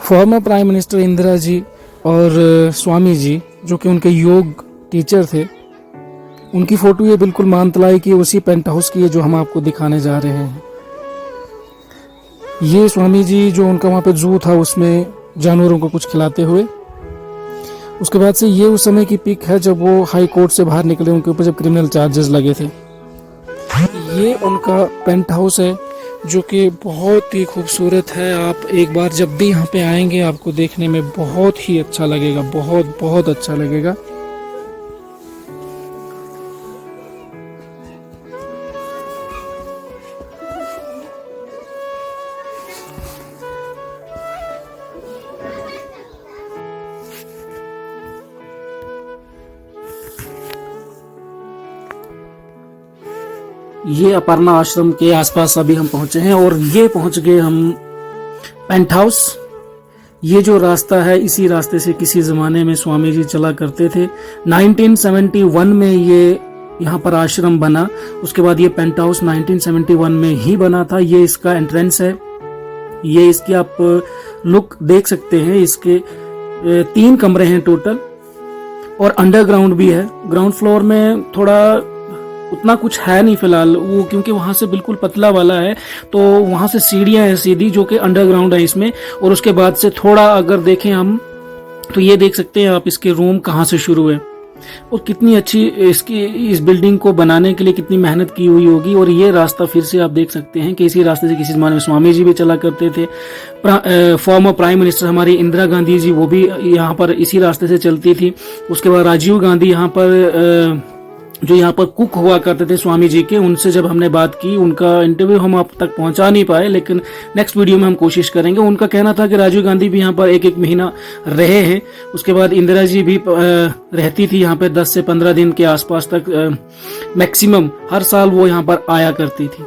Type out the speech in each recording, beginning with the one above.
Former prime minister Indira ji और स्वामी जी जो कि उनके योग टीचर थे, उनकी फ़ोटो ये बिल्कुल मानतलाई की उसी पेंट हाउस की है जो हम आपको दिखाने जा रहे हैं। ये स्वामी जी जो उनका वहाँ पे जू था उसमें जानवरों को कुछ खिलाते हुए। उसके बाद से ये उस समय की पिक है जब वो हाई कोर्ट से बाहर निकले, उनके ऊपर जब क्रिमिनल चार्जेस लगे थे। ये उनका पेंट हाउस है जो कि बहुत ही खूबसूरत है। आप एक बार जब भी यहाँ पे आएंगे आपको देखने में बहुत ही अच्छा लगेगा, बहुत बहुत अच्छा लगेगा। ये अपर्णा आश्रम के आसपास अभी हम पहुंचे हैं और ये पहुंच गए हम पेंट हाउस। ये जो रास्ता है इसी रास्ते से किसी ज़माने में स्वामी जी चला करते थे। 1971 में ये यहाँ पर आश्रम बना। उसके बाद ये पेंट हाउस 1971 में ही बना था। ये इसका एंट्रेंस है, ये इसकी आप लुक देख सकते हैं। इसके 3 कमरे हैं टोटल और अंडरग्राउंड भी है। ग्राउंड फ्लोर में थोड़ा उतना कुछ है नहीं फिलहाल, वो क्योंकि वहां से बिल्कुल पतला वाला है तो वहां से सीढ़ियां हैं सीधी जो कि अंडरग्राउंड है इसमें। और उसके बाद से थोड़ा अगर देखें हम तो ये देख सकते हैं आप इसके रूम कहाँ से शुरू है और कितनी अच्छी इस बिल्डिंग को बनाने के लिए कितनी मेहनत की हुई होगी। और ये रास्ता फिर से आप देख सकते हैं कि इसी रास्ते से किसी ज़माने में स्वामी जी भी चला करते थे। फॉर्मर प्राइम मिनिस्टर हमारी इंदिरा गांधी जी वो भी यहाँ पर इसी रास्ते से चलती थी। उसके बाद राजीव गांधी यहाँ पर जो यहाँ पर कुक हुआ करते थे स्वामी जी के, उनसे जब हमने बात की, उनका इंटरव्यू हम आप तक पहुंचा नहीं पाए लेकिन नेक्स्ट वीडियो में हम कोशिश करेंगे। उनका कहना था कि राजीव गांधी भी यहाँ पर एक महीना रहे हैं। उसके बाद इंदिरा जी भी रहती थी यहाँ पे 10 से 15 दिन के आसपास तक मैक्सिमम हर साल वो यहाँ पर आया करती थी।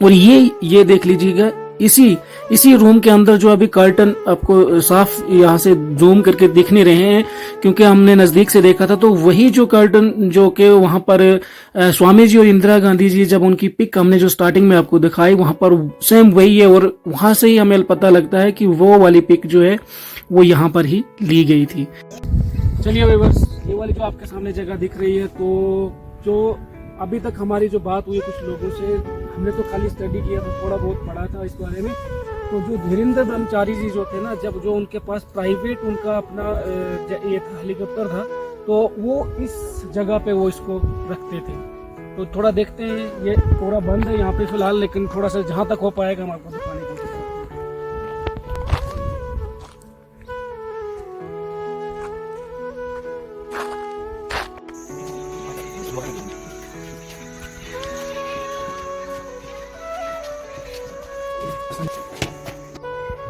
और ये देख लीजिएगा इसी रूम के अंदर जो अभी कर्टन आपको साफ यहाँ से जूम करके दिख नहीं रहे हैं क्योंकि हमने नजदीक से देखा था, तो वही जो कर्टन जो कि वहां पर स्वामी जी और इंदिरा गांधी जी जब उनकी पिक हमने जो स्टार्टिंग में आपको दिखाई वहां पर सेम वही है। और वहां से ही हमें पता लगता है कि वो वाली पिक जो है वो यहाँ पर ही ली गई थी। चलिए व्यूअर्स, ये वाली जो आपके सामने जगह दिख रही है, तो जो अभी तक हमारी जो बात हुई कुछ लोगों से, हमने तो खाली स्टडी किया था, थोड़ा बहुत पढ़ा था इस बारे में। तो जो धीरेन्द्र ब्रह्मचारी जी जो थे ना, जब जो उनके पास प्राइवेट उनका अपना ये था, हेलीकॉप्टर था, तो वो इस जगह पे वो इसको रखते थे। तो थोड़ा देखते हैं, ये पूरा बंद है यहाँ पे फिलहाल, लेकिन थोड़ा सा जहाँ तक हो पाएगा हम आपको दिखाने की कोशिश करेंगे।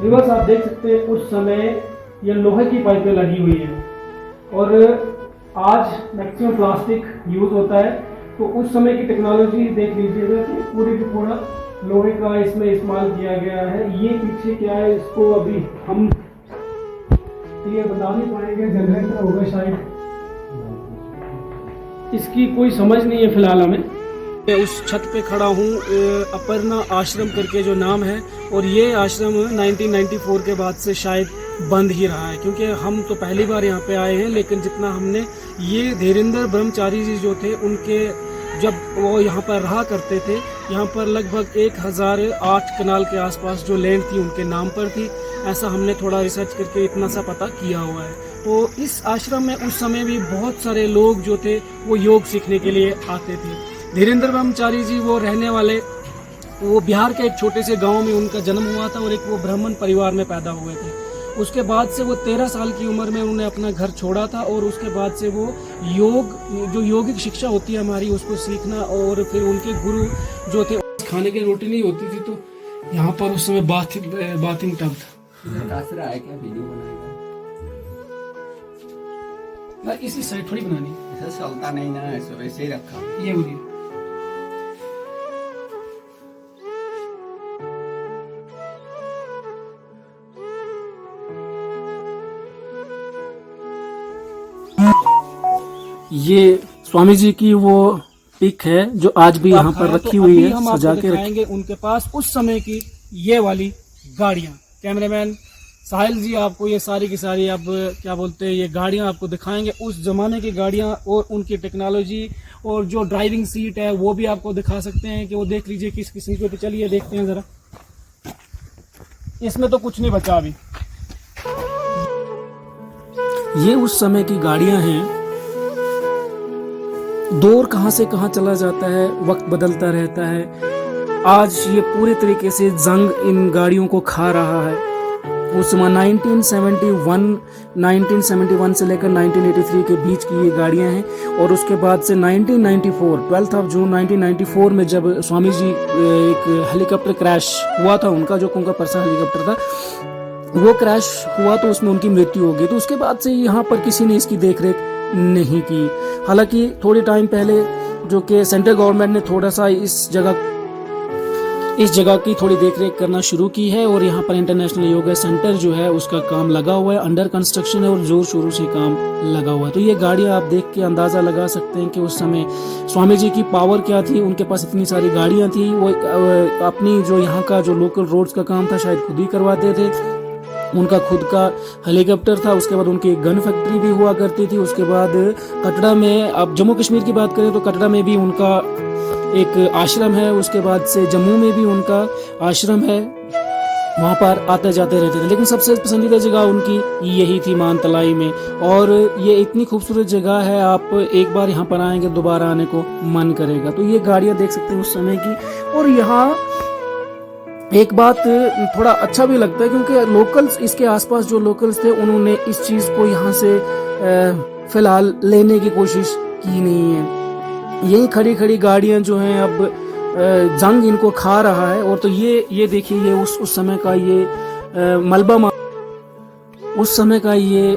व्यूअर्स, आप देख सकते हैं उस समय ये लोहे की पाइपें लगी हुई हैं और आज मैक्सिमम प्लास्टिक यूज होता है। तो उस समय की टेक्नोलॉजी देख लीजिएगा कि पूरी की पूरा लोहे का इसमें इस्तेमाल किया गया है। ये पीछे क्या है इसको अभी हम ये बता नहीं पाएंगे, जनरेटर होगा शायद, इसकी कोई समझ नहीं है फिलहाल हमें। मैं उस छत पे खड़ा हूँ, अपर्णा आश्रम करके जो नाम है, और ये आश्रम 1994 के बाद से शायद बंद ही रहा है क्योंकि हम तो पहली बार यहाँ पे आए हैं। लेकिन जितना हमने ये धीरेन्द्र ब्रह्मचारी जी जो थे उनके जब वो यहाँ पर रहा करते थे, यहाँ पर लगभग 1008 कनाल के आसपास जो लैंड थी उनके नाम पर थी। ऐसा हमने थोड़ा रिसर्च करके इतना सा पता किया हुआ है। तो इस आश्रम में उस समय भी बहुत सारे लोग जो थे वो योग सीखने के लिए आते थे। धीरेन्द्र ब्रह्मचारी जी वो रहने वाले, वो बिहार के एक छोटे से गांव में उनका जन्म हुआ था और एक वो ब्राह्मण परिवार में पैदा हुए थे। उसके बाद से वो 13 साल की उम्र में उन्होंने अपना घर छोड़ा था और उसके बाद से वो जो योगिक शिक्षा होती है हमारी उसको सीखना, और फिर उनके गुरु जो थे, खाने की रोटी नहीं होती थी तो यहाँ पर उस समय बाथिंग टब था। क्या वीडियो बनाएगा इसी साइड थोड़ी बनानी, ऐसा चलता नहीं ना, ऐसा वैसे ही रखा ये बोलिए। ये स्वामी जी की वो पिक है जो आज भी यहाँ पर रखी हुई है, सजा के रखेंगे उनके पास उस समय की ये वाली गाड़ियां। कैमरामैन साहिल जी आपको ये सारी की सारी अब क्या बोलते हैं ये गाड़ियां आपको दिखाएंगे, उस ज़माने की गाड़ियां और उनकी टेक्नोलॉजी, और जो ड्राइविंग सीट है वो भी आपको दिखा सकते हैं कि वो देख लीजिए किस किस्म के। तो चलिए देखते हैं ज़रा, इसमें तो कुछ नहीं बचा अभी। ये उस समय की गाड़ियां हैं। दौर कहां से कहां चला जाता है, वक्त बदलता रहता है। आज ये पूरे तरीके से जंग इन गाड़ियों को खा रहा है। उस समय 1971 से लेकर 1983 के बीच की ये गाड़ियां हैं। और उसके बाद से 1994 12 जून 1994 में जब स्वामी जी एक हेलीकॉप्टर क्रैश हुआ था, उनका जो उनका पर्सनल हेलीकॉप्टर था वो क्रैश हुआ, तो उसमें उनकी मृत्यु हो गई। तो उसके बाद से यहाँ पर किसी ने इसकी देखरेख नहीं की। हालांकि थोड़े टाइम पहले जो कि सेंट्रल गवर्नमेंट ने थोड़ा सा इस जगह की थोड़ी देखरेख करना शुरू की है, और यहाँ पर इंटरनेशनल योगा सेंटर जो है उसका काम लगा हुआ है, अंडर कंस्ट्रक्शन है और जोर शोरों से काम लगा हुआ है। तो ये गाड़ियाँ आप देख के अंदाज़ा लगा सकते हैं कि उस समय स्वामी जी की पावर क्या थी। उनके पास इतनी सारी गाड़ियाँ थी, वो अपनी जो यहाँ का जो लोकल रोड्स का काम था शायद खुद ही करवाते थे। उनका खुद का हेलीकॉप्टर था। उसके बाद उनकी एक गन फैक्ट्री भी हुआ करती थी। उसके बाद कटरा में, अब जम्मू कश्मीर की बात करें तो कटरा में भी उनका एक आश्रम है। उसके बाद से जम्मू में भी उनका आश्रम है, वहाँ पर आते जाते रहते थे। लेकिन सबसे पसंदीदा जगह उनकी यही थी मानतलाई में, और ये इतनी खूबसूरत जगह है, आप एक बार यहाँ पर आएंगे दोबारा आने को मन करेगा। तो ये गाड़ियाँ देख सकते हैं उस समय की। और यहाँ एक बात थोड़ा अच्छा भी लगता है क्योंकि लोकल्स, इसके आसपास जो लोकल्स थे उन्होंने इस चीज़ को यहाँ से फिलहाल लेने की कोशिश की नहीं है। यही खड़ी खड़ी गाड़ियां जो हैं अब जंग इनको खा रहा है। और तो ये देखिए, ये उस समय का ये मलबा, उस समय का ये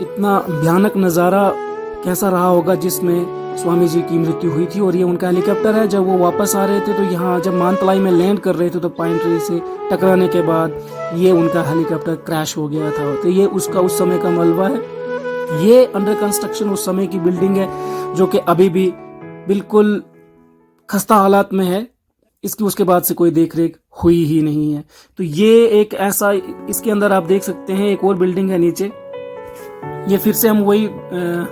इतना भयानक नज़ारा कैसा रहा होगा जिसमें स्वामी जी की मृत्यु हुई थी। और ये उनका हेलीकॉप्टर है। जब वो वापस आ रहे थे तो यहाँ जब मानतलाई में लैंड कर रहे थे तो पाइन ट्री से टकराने के बाद ये उनका हेलीकॉप्टर क्रैश हो गया था। तो ये उसका उस समय का मलबा है। ये अंडर कंस्ट्रक्शन उस समय की बिल्डिंग है जो कि अभी भी बिल्कुल खस्ता हालात में है। इसकी उसके बाद से कोई देखरेख हुई ही नहीं है। तो ये एक ऐसा, इसके अंदर आप देख सकते हैं एक और बिल्डिंग है नीचे। ये फिर से हम वही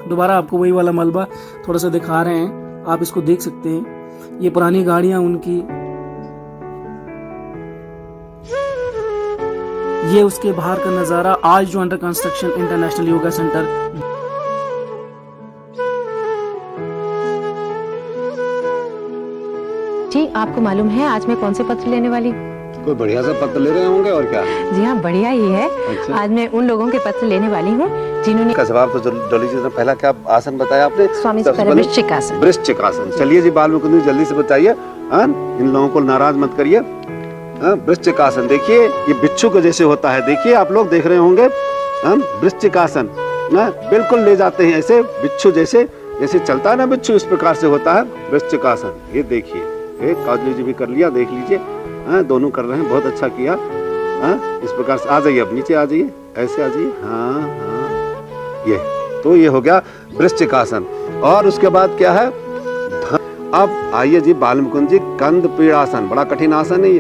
दोबारा आपको वही वाला मलबा थोड़ा सा दिखा रहे हैं, आप इसको देख सकते हैं। ये पुरानी गाड़ियां उनकी, ये उसके बाहर का नज़ारा। आज जो under construction international yoga centre, जी आपको मालूम है आज मैं कौन से पत्र लेने वाली? कोई बढ़िया सा पत्र ले रहे होंगे और क्या? जी हाँ, बढ़िया ही है। अच्छा। आज मैं उन लोगों के पत्र लेने वाली हूँ जिन्होंने का जवाब तो जल्दी से पहला क्या आसन बताया आपने? स्वामी जी पहले वृश्चिक आसन। वृश्चिक आसन। चलिए जी बाल मुकुंद जी जल्दी से बताइए, इन लोगों को नाराज मत करिए। वृश्चिक आसन देखिए, ये बिच्छू के जैसे होता है। देखिए आप लोग देख रहे होंगे, वृश्चिक आसन बिल्कुल ले जाते हैं ऐसे बिच्छू जैसे, जैसे चलता है ना बिच्छू, इस प्रकार से होता है वृश्चिक आसन। ये देखिए, काजली जी भी कर लिया, देख लीजिए। दोनों कर रहे हैं, बहुत अच्छा किया। इस प्रकार से आ जाइए, अब नीचे आ जाइए, ऐसे आ जाइए। हाँ, ये तो ये हो गया वृश्चिक आसन। और उसके बाद क्या है? अब आइए जी बाल मुकुंद जी, कंद पीड़ासन। बड़ा कठिन आसन है ये।